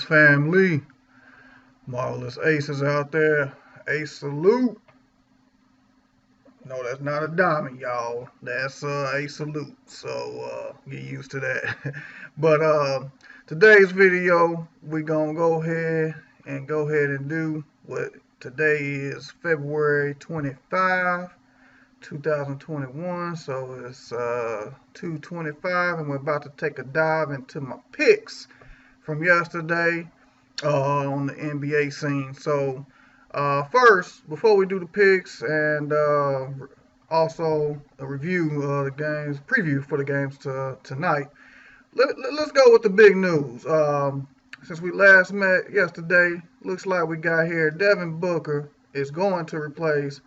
Ace family, marvelous aces out there. Ace salute. No, that's not a diamond, y'all. That's a salute. So get used to that. But today's video, we gonna go ahead and do what today is February 25, 2021. So it's 2:25, and we're about to take a dive into my picks from yesterday on the NBA scene. So, first, before we do the picks and also a review of the games, preview for the games tonight, let's go with the big news. Since we last met yesterday, looks like we got here Devin Booker is going to replace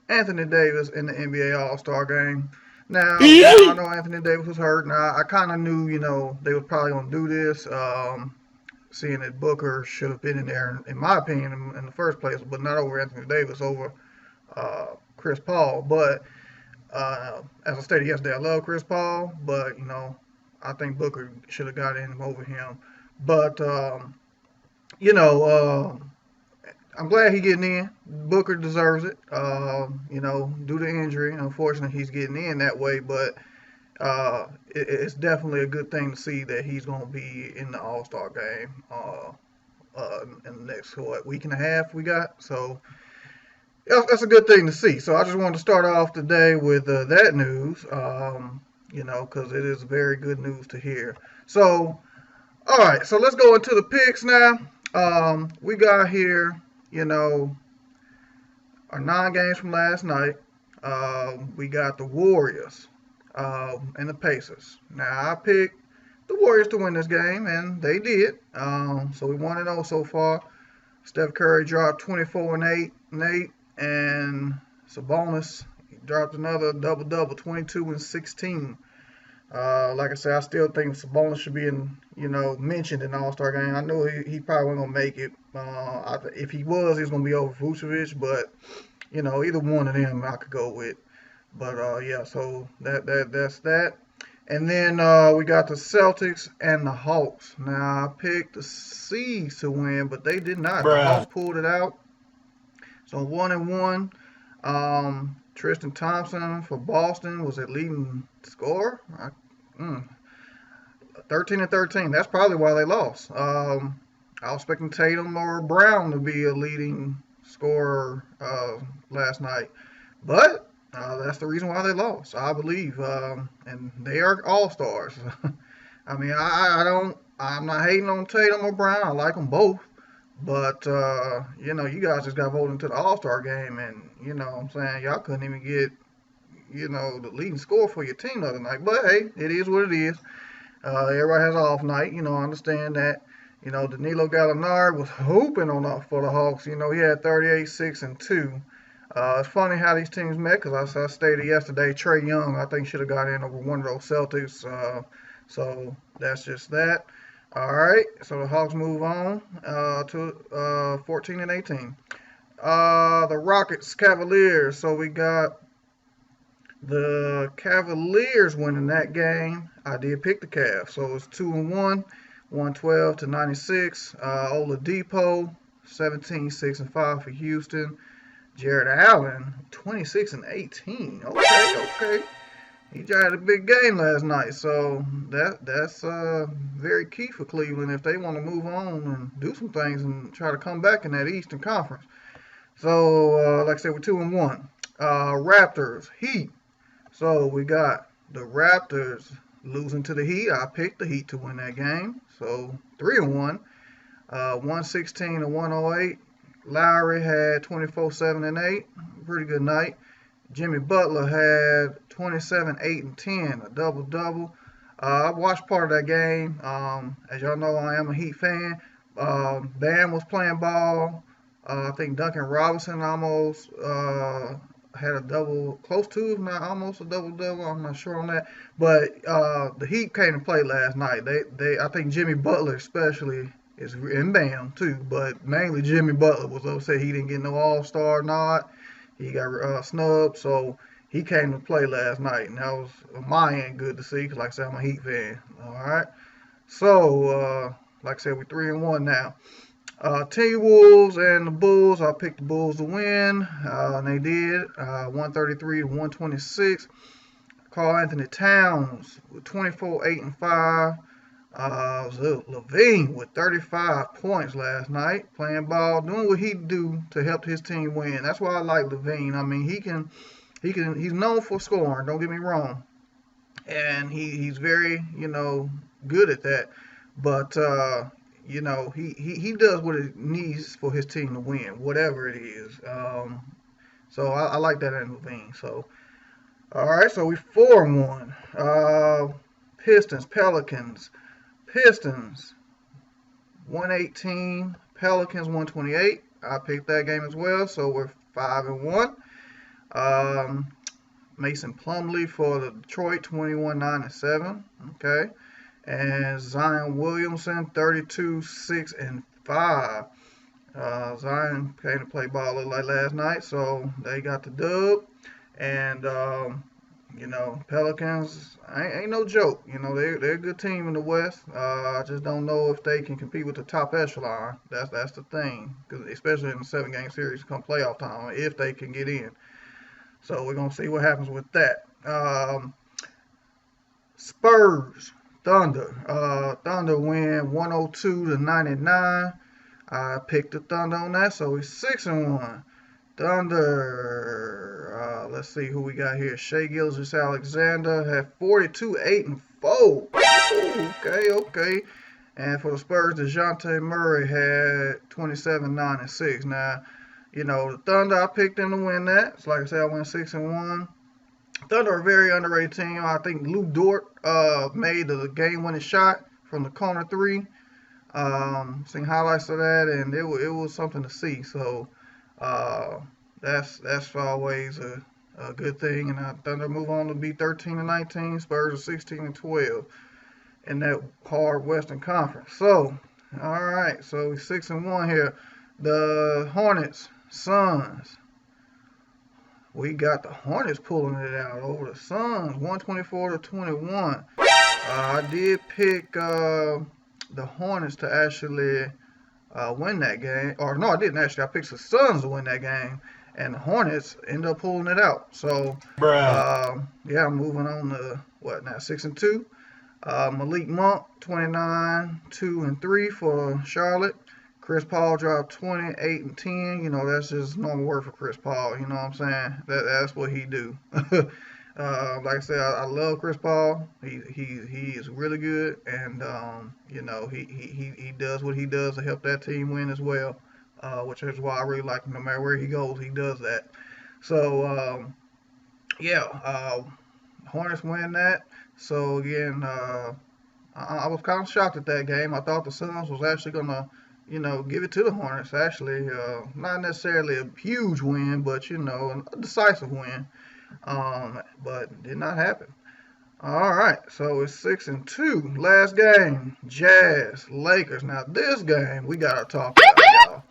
Anthony Davis in the NBA All-Star game. Now, I know Anthony Davis was hurt. Now, I kind of knew, they was probably going to do this. Seeing that Booker should have been in there, in my opinion, in the first place, but not over Anthony Davis, over Chris Paul. But as I stated yesterday, I love Chris Paul, but I think Booker should have got in over him. But I'm glad he's getting in. Booker deserves it. Due to injury, unfortunately, he's getting in that way, but. It's definitely a good thing to see that he's going to be in the All-Star game in the next week and a half we got. So that's a good thing to see. So I just wanted to start off today with that news, because it is very good news to hear. So, all right, so let's go into the picks now. We got here, our 9 games from last night. We got the Warriors. And the Pacers. Now, I picked the Warriors to win this game, and they did. So we 1-0 so far. Steph Curry dropped 24 and 8, and Sabonis dropped another double-double, 22 and 16. Like I said, I still think Sabonis should be mentioned in the All-Star game. I know he probably wasn't gonna make it. If he was gonna be over Vucevic, but either one of them I could go with. But so that's that. And then we got the Celtics and the Hawks. Now I picked the C's to win, but they did not. The Hawks pulled it out. So 1-1. Tristan Thompson for Boston was a leading scorer. 13 and 13. That's probably why they lost. I was expecting Tatum or Brown to be a leading scorer last night, but that's the reason why they lost, I believe. And they are all-stars. I mean, I'm not hating on Tatum or Brown. I like them both. But, you guys just got voted into the all-star game. And, what I'm saying, y'all couldn't even get, the leading score for your team the other night. But, hey, it is what it is. Everybody has an off night. I understand that. Danilo Gallinari was hooping for the Hawks. He had 38, 6, and 2. It's funny how these teams met because I stated yesterday, Trae Young, I think, should have got in over one of those Celtics. So that's just that. All right, so the Hawks move on to 14 and 18. The Rockets, Cavaliers. So we got the Cavaliers winning that game. I did pick the Cavs. So it's 2-1, 112 to 96. Oladipo, 17, 6, and 5 for Houston. Jared Allen, 26 and 18. Okay. He just had a big game last night, so that's very key for Cleveland if they want to move on and do some things and try to come back in that Eastern Conference. So, like I said, we're 2-1. Raptors, Heat. So we got the Raptors losing to the Heat. I picked the Heat to win that game. So 3-1. 116 to 108. Lowry had 24, 7, and 8. Pretty good night. Jimmy Butler had 27, 8, and 10. A double-double. I watched part of that game. As y'all know, I am a Heat fan. Bam was playing ball. I think Duncan Robinson almost had a double, close to, if not almost a double-double. I'm not sure on that. But the Heat came to play last night. I think Jimmy Butler especially is in Bam too, but mainly Jimmy Butler was upset he didn't get no All-Star nod. He got snubbed, so he came to play last night, and that was on my end good to see because, like I said, I'm a Heat fan. All right, so like I said, we're 3-1 now. T-Wolves and the Bulls. I picked the Bulls to win, and they did. 133 to 126. Karl Anthony Towns with 24, 8, and 5. Levine with 35 points last night, playing ball, doing what he do to help his team win. That's why I like Levine. I mean, he's known for scoring. Don't get me wrong, and he's very, good at that. But he does what it needs for his team to win, whatever it is. So I like that in Levine. So all right, so we 4-1. Pistons, Pelicans. Pistons 118, Pelicans 128. I picked that game as well, so we're 5-1. Mason Plumlee for the Detroit 21, 9, and 7. Okay, and Zion Williamson 32, 6, and 5. Zion came to play ball a little like last night, so they got the dub. And Pelicans ain't no joke. They're a good team in the West. I just don't know if they can compete with the top echelon. That's the thing, because especially in the 7-game series come playoff time, if they can get in. So we're gonna see what happens with that. Spurs, Thunder. Thunder win 102 to 99. I picked the Thunder on that, so we're 6-1. Thunder. Let's see who we got here. Shai Gilgeous-Alexander had 42, 8, and 4. Okay. And for the Spurs, DeJounte Murray had 27, 9, and 6. Now, the Thunder, I picked them to win that. So like I said, I went 6-1. Thunder are a very underrated team. I think Lou Dort made the game-winning shot from the corner 3. Seen highlights of that, and it was something to see. So that's always a good thing. And Thunder move on to be 13-19. Spurs are 16-12 in that hard Western Conference. So, all right, so we're 6-1 here. The Hornets, Suns. We got the Hornets pulling it out over the Suns, 124 to 21. I did pick the Hornets to actually win that game. Or no, I didn't actually. I picked the Suns to win that game, and the Hornets ended up pulling it out. So, yeah, I'm moving on to what now? 6-2. Malik Monk, 29, 2, and 3 for Charlotte. Chris Paul dropped 20, 8, and 10. That's just normal work for Chris Paul. You know what I'm saying? That's what he do. Like I said, I love Chris Paul. He is really good, and he does what he does to help that team win as well. Which is why I really like him. No matter where he goes, he does that. So Hornets win that. So again, I was kind of shocked at that game. I thought the Suns was actually gonna give it to the Hornets. Actually, not necessarily a huge win, but a decisive win. But did not happen. All right, so it's 6-2. Last game, Jazz, Lakers. Now this game we gotta talk about, y'all.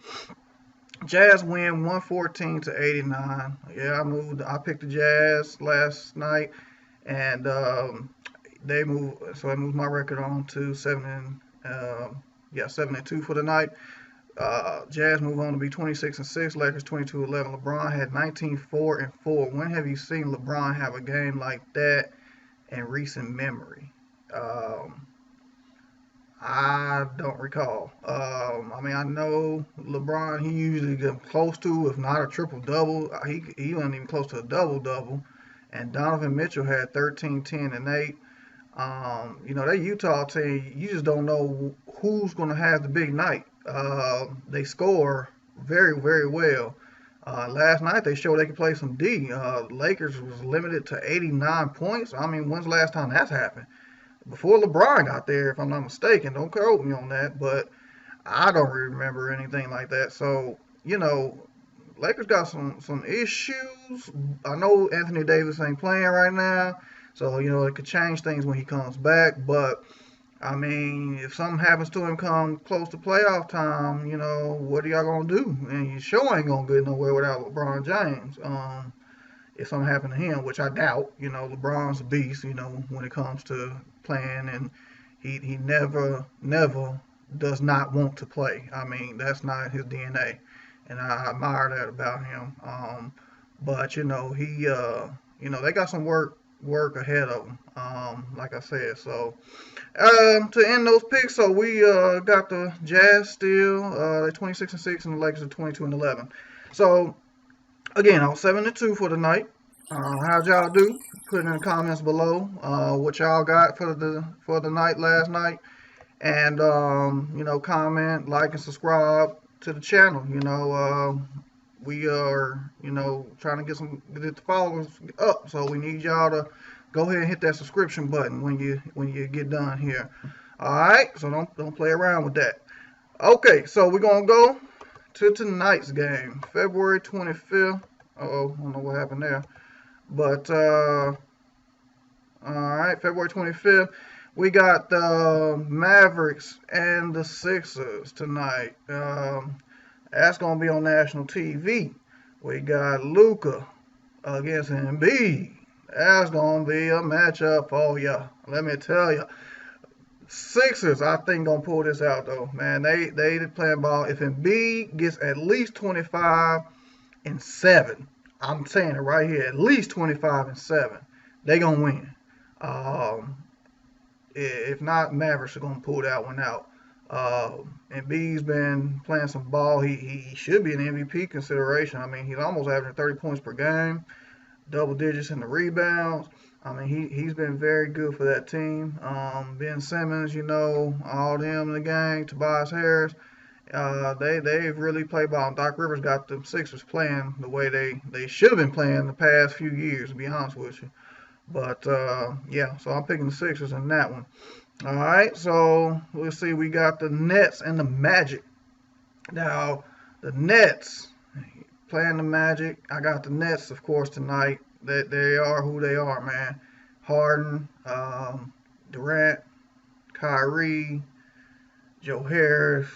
Jazz win 114 to 89. Yeah, I picked the Jazz last night, and they moved. So I moved my record on to 7-2 for the night. Jazz move on to be 26-6. Lakers 22-11. LeBron had 19, 4, and 4. When have you seen LeBron have a game like that in recent memory? I don't recall. I know LeBron, he usually gets close to, if not a triple-double. He wasn't even close to a double-double. And Donovan Mitchell had 13, 10, and 8. That Utah team, you just don't know who's going to have the big night. They score very, very well. Last night they showed they could play some D. Lakers was limited to 89 points. When's the last time that's happened? Before LeBron got there, if I'm not mistaken. Don't quote me on that, but I don't remember anything like that. So, Lakers got some issues. I know Anthony Davis ain't playing right now, so it could change things when he comes back. But if something happens to him come close to playoff time, what are y'all gonna do? And you sure ain't gonna get nowhere without LeBron James. If something happened to him, which I doubt. LeBron's a beast. When it comes to playing, and he never does not want to play. I mean, that's not his DNA, and I admire that about him. But they got some work ahead of them. Like I said, so to end those picks, so we got the Jazz still they're 26-6, and the Lakers are 22-11. So again, I was 7-2 for the night. How'd y'all do? Put in the comments below what y'all got for the night last night, and comment, like, and subscribe to the channel. We are trying to get the followers up, so we need y'all to go ahead and hit that subscription button when you get done here. All right, so don't play around with that. Okay, so we're gonna go to tonight's game, February 25th. Uh-oh, I don't know what happened there. But, all right, February 25th, we got the Mavericks and the Sixers tonight. That's going to be on national TV. We got Luka against Embiid. That's going to be a matchup for you. Let me tell you. Sixers, I think, going to pull this out, though. Man, they playing ball. If Embiid gets at least 25 and 7, I'm saying it right here, at least 25 and 7, they going to win. If not, Mavericks are going to pull that one out. Embiid's been playing some ball. He should be an MVP consideration. I mean, he's almost averaging 30 points per game, double digits in the rebounds. I mean, he's been very good for that team. Ben Simmons, all them in the gang, Tobias Harris, they've really played ball. Doc Rivers got the Sixers playing the way they should have been playing the past few years, to be honest with you. But, yeah, so I'm picking the Sixers in that one. All right, so let's see. We got the Nets and the Magic. Now, the Nets playing the Magic. I got the Nets, of course, tonight. They are who they are, man. Harden, Durant, Kyrie, Joe Harris.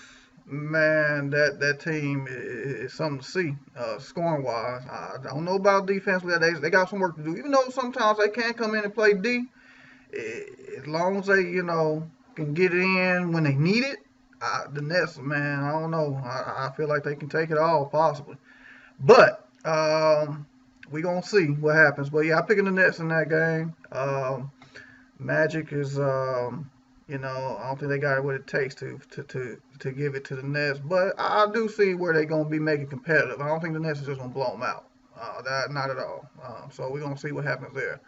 Man, that team is something to see, scoring wise. I don't know about defensively. They got some work to do. Even though sometimes they can come in and play D, as long as they can get it in when they need it. The Nets, man, I don't know. I feel like they can take it all possibly, but we gonna see what happens. But yeah, I'm picking the Nets in that game. Magic is I don't think they got what it takes to give it to the Nets, but I do see where they're going to be making competitive. I don't think the Nets is just going to blow them out. Not at all. So we're going to see what happens there.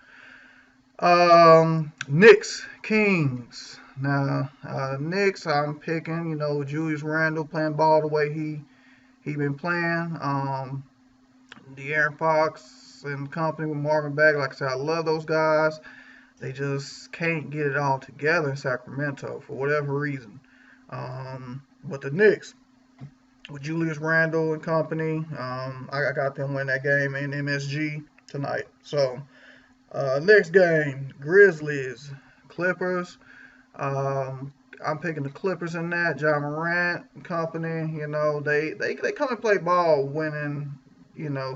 Knicks, Kings. Now, Knicks, I'm picking, Julius Randle playing ball the way he been playing. De'Aaron Fox and company with Marvin Bagley. Like I said, I love those guys. They just can't get it all together in Sacramento for whatever reason. But the Knicks, with Julius Randle and company, I got them win that game in MSG tonight. So, next game, Grizzlies, Clippers. I'm picking the Clippers in that. John Morant and company, they come and play ball winning,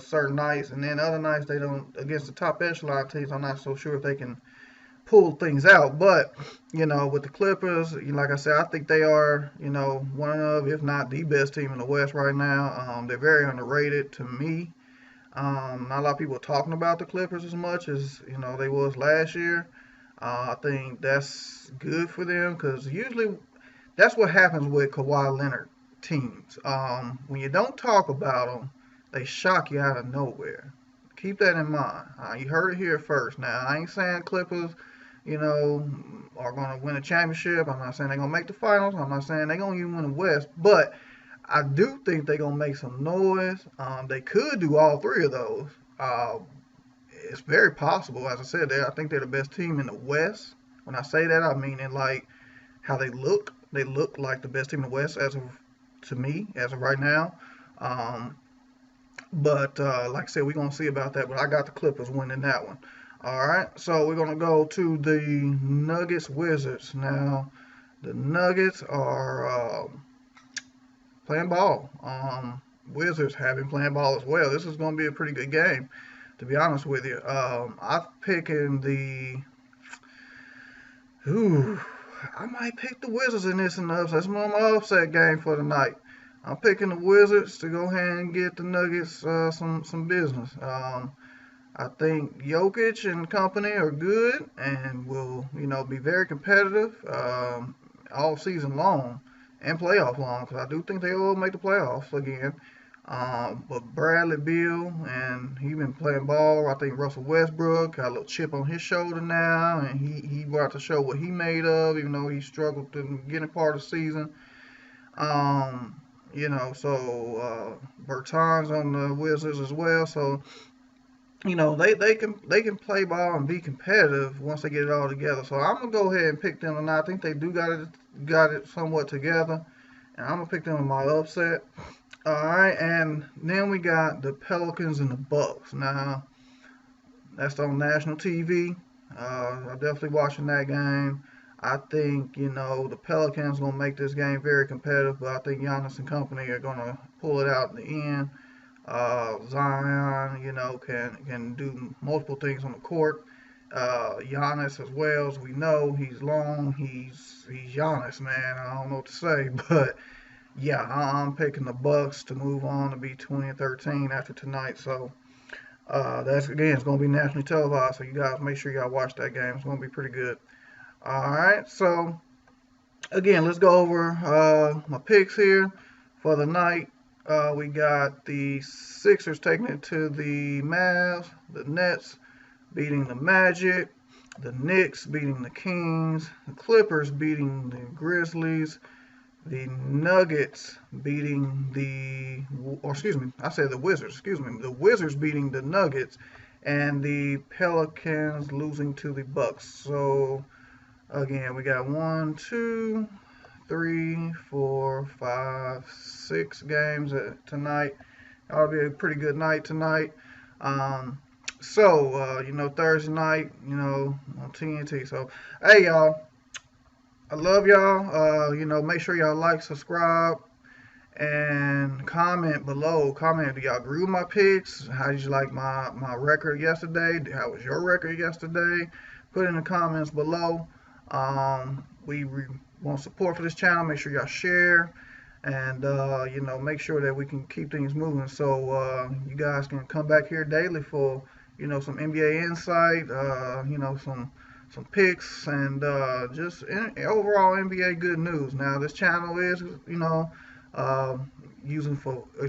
certain nights. And then other nights they don't, against the top echelon teams, I'm not so sure if they can pull things out. But, with the Clippers, like I said, I think they are, one of, if not the best team in the West right now. They're very underrated to me. Not a lot of people are talking about the Clippers as much as, they was last year. I think that's good for them because usually that's what happens with Kawhi Leonard teams. When you don't talk about them, they shock you out of nowhere. Keep that in mind. You heard it here first. Now, I ain't saying Clippers are going to win a championship. I'm not saying they're going to make the finals. I'm not saying they're going to even win the West. But I do think they're going to make some noise. They could do all three of those. It's very possible. As I said, I think they're the best team in the West. When I say that, I mean in like how they look. They look like the best team in the West to me, as of right now. But like I said, we're going to see about that. But I got the Clippers winning that one. All right, so we're going to go to the Nuggets Wizards. Now, the Nuggets are playing ball. Wizards have been playing ball as well. This is going to be a pretty good game, to be honest with you. I'm picking the I might pick the Wizards in this and upset. That's my upset game for the night. I'm picking the Wizards to go ahead and get the Nuggets some business. I think Jokic and company are good and will, be very competitive all season long and playoff long because I do think they will make the playoffs again. But Bradley Beal, and he been playing ball. I think Russell Westbrook got a little chip on his shoulder now, and he brought to show what he made of, even though he struggled to get a part of the season. So Bertans on the Wizards as well. So they can play ball and be competitive once they get it all together. So I'm gonna go ahead and pick them tonight. I think they do got it somewhat together, and I'm gonna pick them in my upset. All right, and then we got the Pelicans and the Bucks. Now that's on national TV. I'm definitely watching that game. I think the Pelicans gonna make this game very competitive, but I think Giannis and company are gonna pull it out in the end. Zion, can do multiple things on the court. Giannis as well, as we know, he's long. He's Giannis, man. I don't know what to say, but yeah, I'm picking the Bucks to move on to be 20-13 after tonight. So that's again, it's gonna be nationally televised. So you guys make sure y'all watch that game. It's gonna be pretty good. All right, so again, let's go over my picks here for the night. We got the Sixers taking it to the Mavs, the Nets beating the Magic, the Knicks beating the Kings, the Clippers beating the Grizzlies, the Nuggets beating the Wizards, the Wizards beating the Nuggets, and the Pelicans losing to the Bucks. So again, we got 1, 2, 3, 4, 5, 6 games tonight. That'll be a pretty good night tonight. Thursday night, on TNT. So, hey, y'all, I love y'all. Make sure y'all like, subscribe, and comment below. Comment, do y'all agree with my picks? How did you like my record yesterday? How was your record yesterday? Put in the comments below. We want support for this channel. Make sure y'all share, and make sure that we can keep things moving. So you guys can come back here daily for some NBA insight, some picks, and just overall NBA good news. Now this channel is it's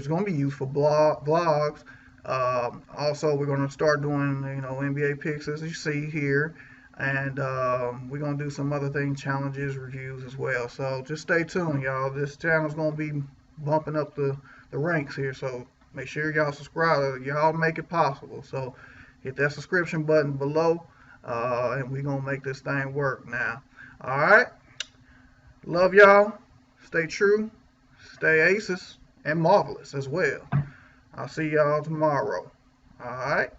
going to be used for vlogs. Also, we're going to start doing NBA picks as you see here. And we're going to do some other things, challenges, reviews as well. So just stay tuned, y'all. This channel's going to be bumping up the ranks here. So make sure y'all subscribe. Y'all make it possible. So hit that subscription button below. And we're going to make this thing work now. All right. Love y'all. Stay true. Stay aces. And marvelous as well. I'll see y'all tomorrow. All right.